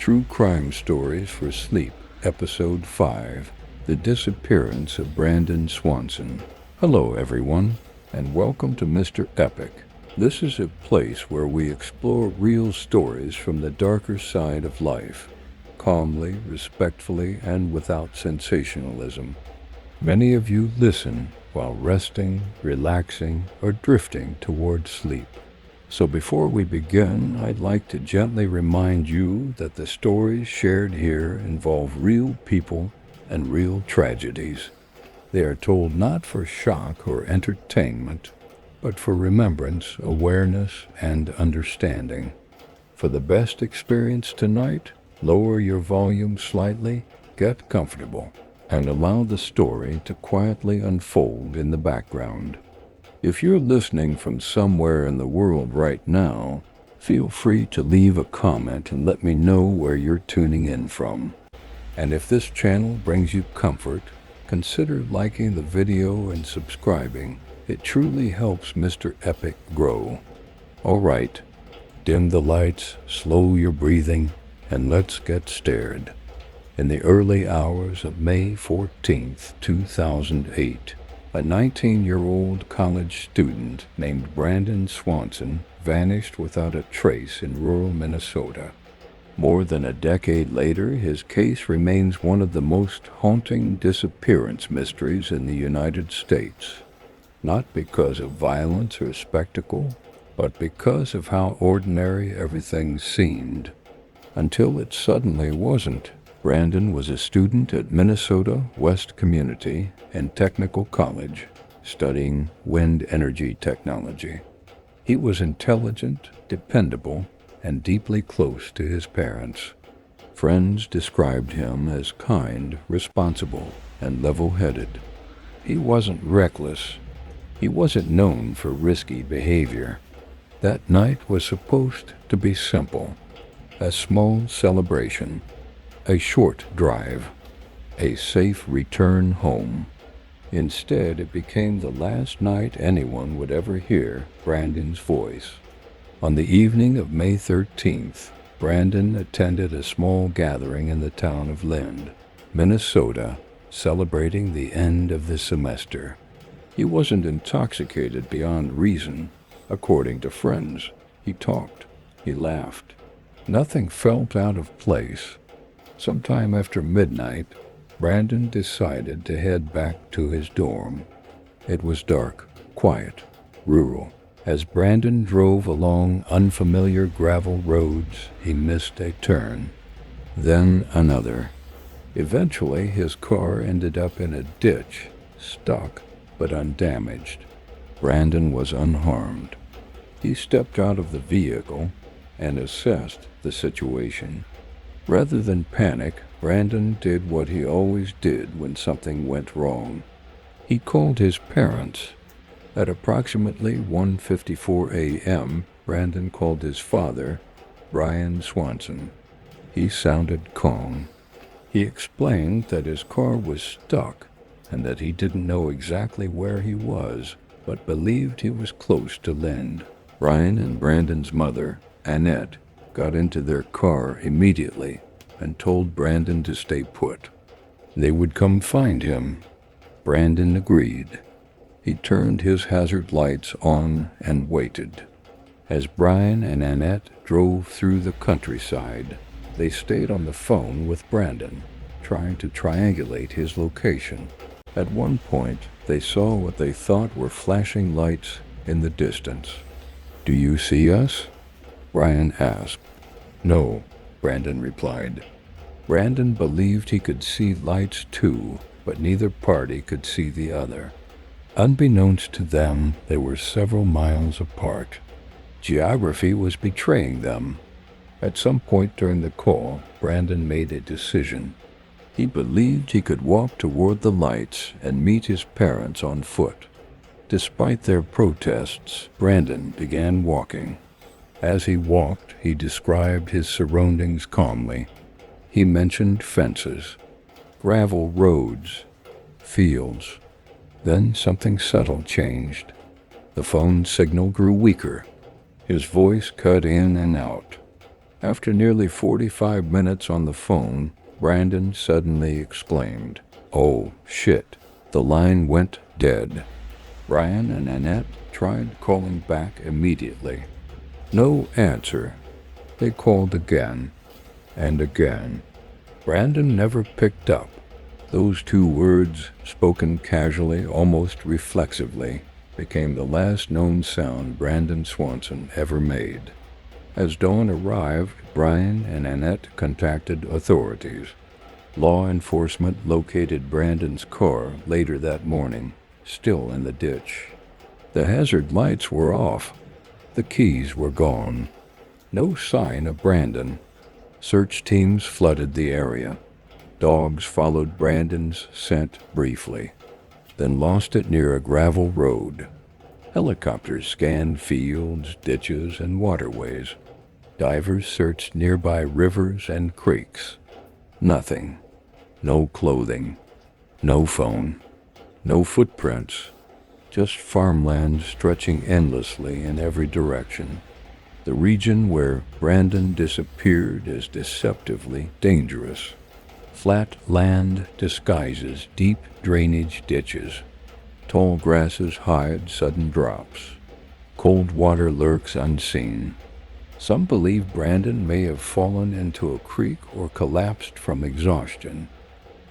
True Crime Stories for Sleep, Episode 5, The Disappearance of Brandon Swanson. Hello everyone, and welcome to Mr. Epic. This is a place where we explore real stories from the darker side of life, calmly, respectfully, and without sensationalism. Many of you listen while resting, relaxing, or drifting toward sleep. So before we begin, I'd like to gently remind you that the stories shared here involve real people and real tragedies. They are told not for shock or entertainment, but for remembrance, awareness, and understanding. For the best experience tonight, lower your volume slightly, get comfortable, and allow the story to quietly unfold in the background. If you're listening from somewhere in the world right now, feel free to leave a comment and let me know where you're tuning in from. And if this channel brings you comfort, consider liking the video and subscribing. It truly helps Mr. Epic grow. Alright, dim the lights, slow your breathing, and let's get started. In the early hours of May 14th, 2008, a 19-year-old college student named Brandon Swanson vanished without a trace in rural Minnesota. More than a decade later, his case remains one of the most haunting disappearance mysteries in the United States. Not because of violence or spectacle, but because of how ordinary everything seemed. Until it suddenly wasn't. Brandon was a student at Minnesota West Community and Technical College, studying wind energy technology. He was intelligent, dependable, and deeply close to his parents. Friends described him as kind, responsible, and level-headed. He wasn't reckless. He wasn't known for risky behavior. That night was supposed to be simple, a small celebration, a short drive, a safe return home. Instead, it became the last night anyone would ever hear Brandon's voice. On the evening of May 13th, Brandon attended a small gathering in the town of Lind, Minnesota, celebrating the end of the semester. He wasn't intoxicated beyond reason, according to friends. He talked, he laughed. Nothing felt out of place. Sometime after midnight, Brandon decided to head back to his dorm. It was dark, quiet, rural. As Brandon drove along unfamiliar gravel roads, he missed a turn, then another. Eventually, his car ended up in a ditch, stuck but undamaged. Brandon was unharmed. He stepped out of the vehicle and assessed the situation. Rather than panic, Brandon did what he always did when something went wrong. He called his parents. At approximately 1:54 a.m., Brandon called his father, Brandon Swanson. He sounded calm. He explained that his car was stuck and that he didn't know exactly where he was, but believed he was close to Lind. Brian and Brandon's mother, Annette, got into their car immediately and told Brandon to stay put. They would come find him. Brandon agreed. He turned his hazard lights on and waited. As Brian and Annette drove through the countryside, they stayed on the phone with Brandon, trying to triangulate his location. At one point, they saw what they thought were flashing lights in the distance. "Do you see us?" Brian asked. "No," Brandon replied. Brandon believed he could see lights too, but neither party could see the other. Unbeknownst to them, they were several miles apart. Geography was betraying them. At some point during the call, Brandon made a decision. He believed he could walk toward the lights and meet his parents on foot. Despite their protests, Brandon began walking. As he walked, he described his surroundings calmly. He mentioned fences, gravel roads, fields. Then something subtle changed. The phone signal grew weaker. His voice cut in and out. After nearly 45 minutes on the phone, Brandon suddenly exclaimed, "Oh, shit." The line went dead. Brian and Annette tried calling back immediately. No answer. They called again and again. Brandon never picked up. Those two words, spoken casually, almost reflexively, became the last known sound Brandon Swanson ever made. As dawn arrived, Brian and Annette contacted authorities. Law enforcement located Brandon's car later that morning, still in the ditch. The hazard lights were off. The keys were gone. No sign of Brandon. Search teams flooded the area. Dogs followed Brandon's scent briefly, then lost it near a gravel road. Helicopters scanned fields, ditches, and waterways. Divers searched nearby rivers and creeks. Nothing. No clothing. No phone. No footprints. Just farmland stretching endlessly in every direction. The region where Brandon disappeared is deceptively dangerous. Flat land disguises deep drainage ditches. Tall grasses hide sudden drops. Cold water lurks unseen. Some believe Brandon may have fallen into a creek or collapsed from exhaustion.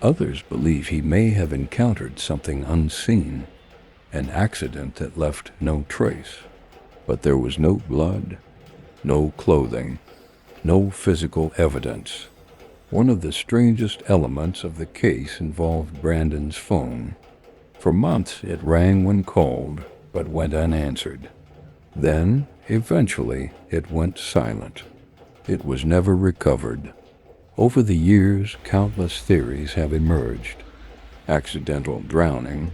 Others believe he may have encountered something unseen, an accident that left no trace. But there was no blood, no clothing, no physical evidence. One of the strangest elements of the case involved Brandon's phone. For months it rang when called, but went unanswered. Then, eventually, it went silent. It was never recovered. Over the years, countless theories have emerged. Accidental drowning,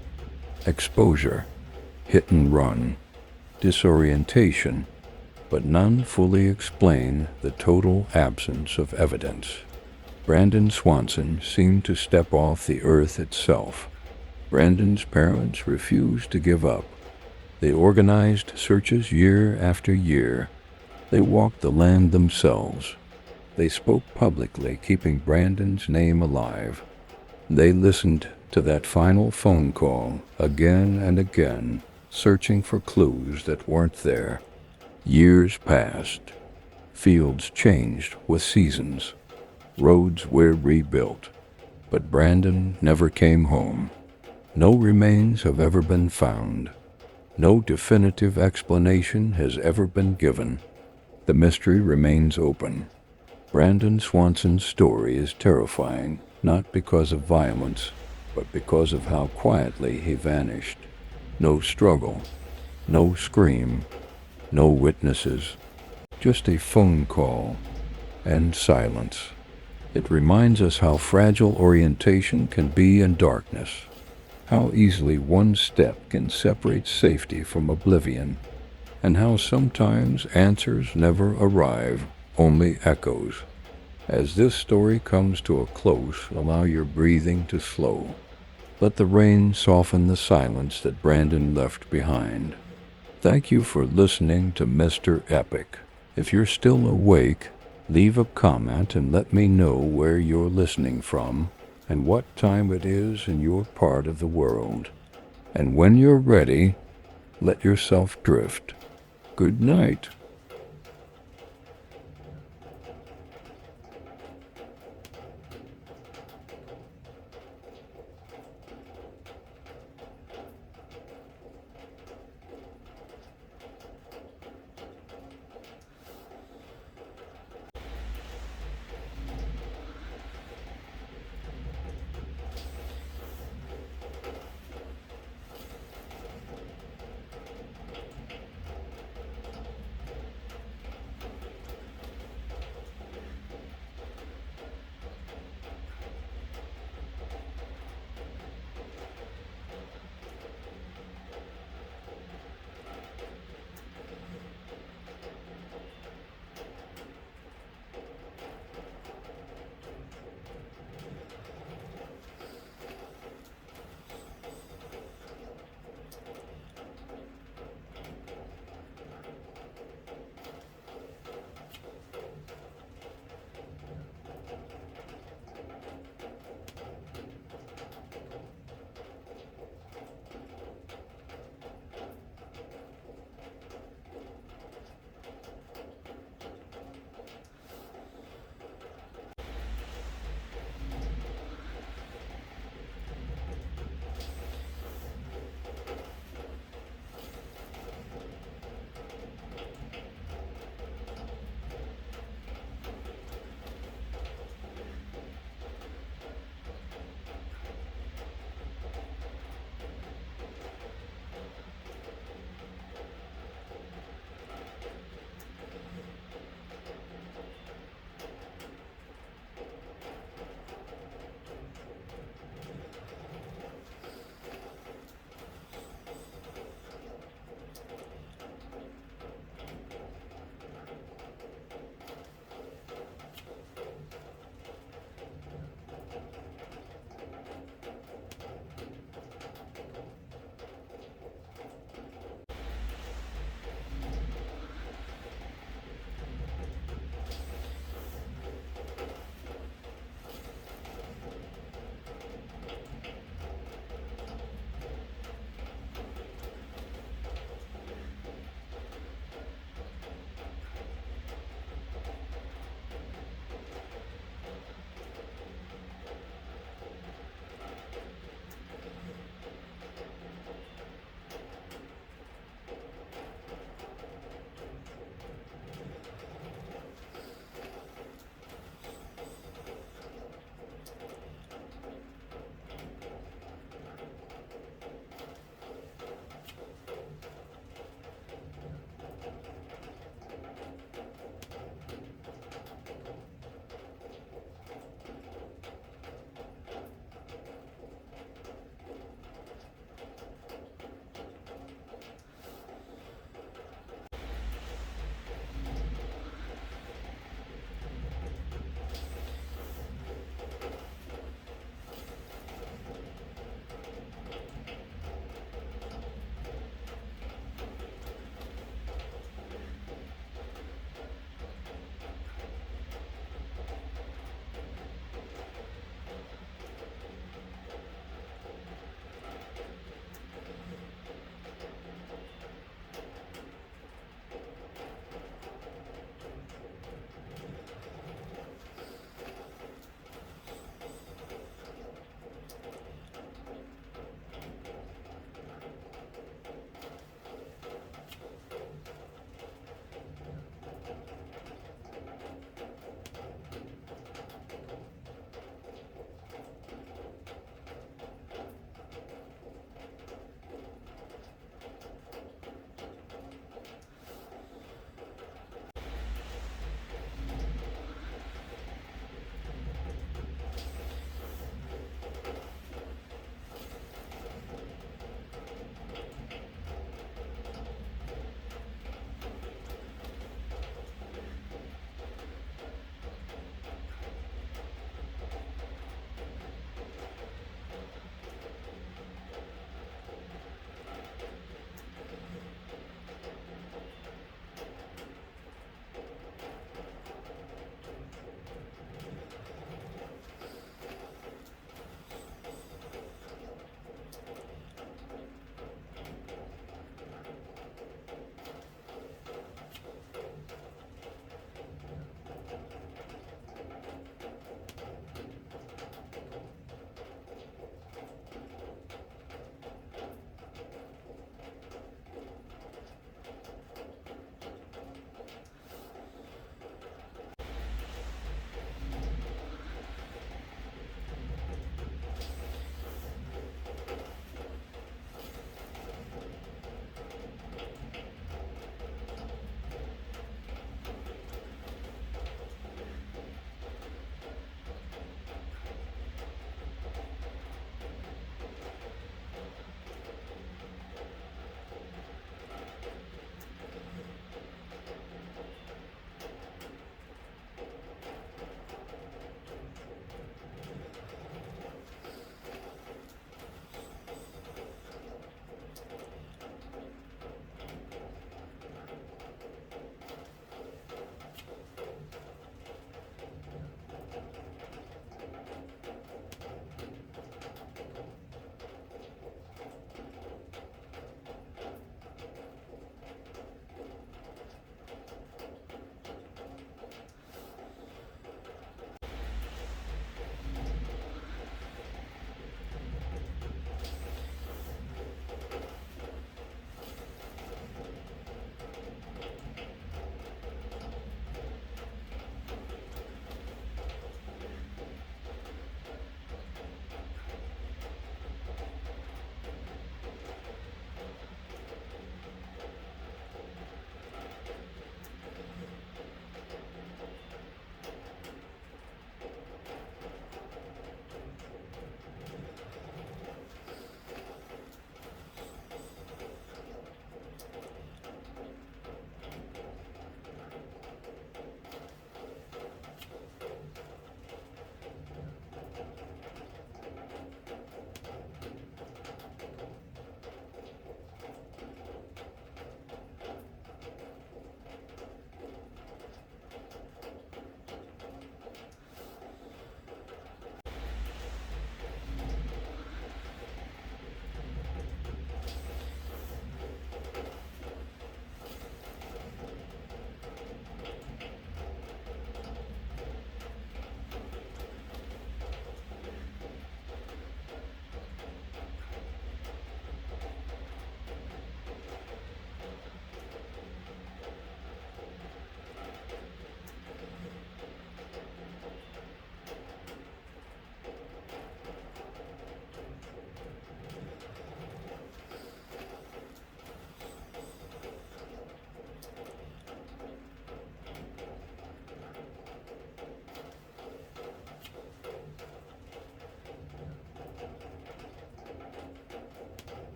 exposure, hit and run, disorientation, but none fully explain the total absence of evidence. Brandon Swanson seemed to step off the earth itself. Brandon's parents refused to give up. They organized searches year after year. They walked the land themselves. They spoke publicly, keeping Brandon's name alive. They listened to that final phone call again and again, searching for clues that weren't there. Years passed. Fields changed with seasons. Roads were rebuilt. But Brandon never came home. No remains have ever been found. No definitive explanation has ever been given. The mystery remains open. Brandon Swanson's story is terrifying, not because of violence, but because of how quietly he vanished. No struggle, no scream, no witnesses, just a phone call and silence. It reminds us how fragile orientation can be in darkness, how easily one step can separate safety from oblivion, and how sometimes answers never arrive, only echoes. As this story comes to a close, allow your breathing to slow. Let the rain soften the silence that Brandon left behind. Thank you for listening to Mr. Epic. If you're still awake, leave a comment and let me know where you're listening from and what time it is in your part of the world. And when you're ready, let yourself drift. Good night.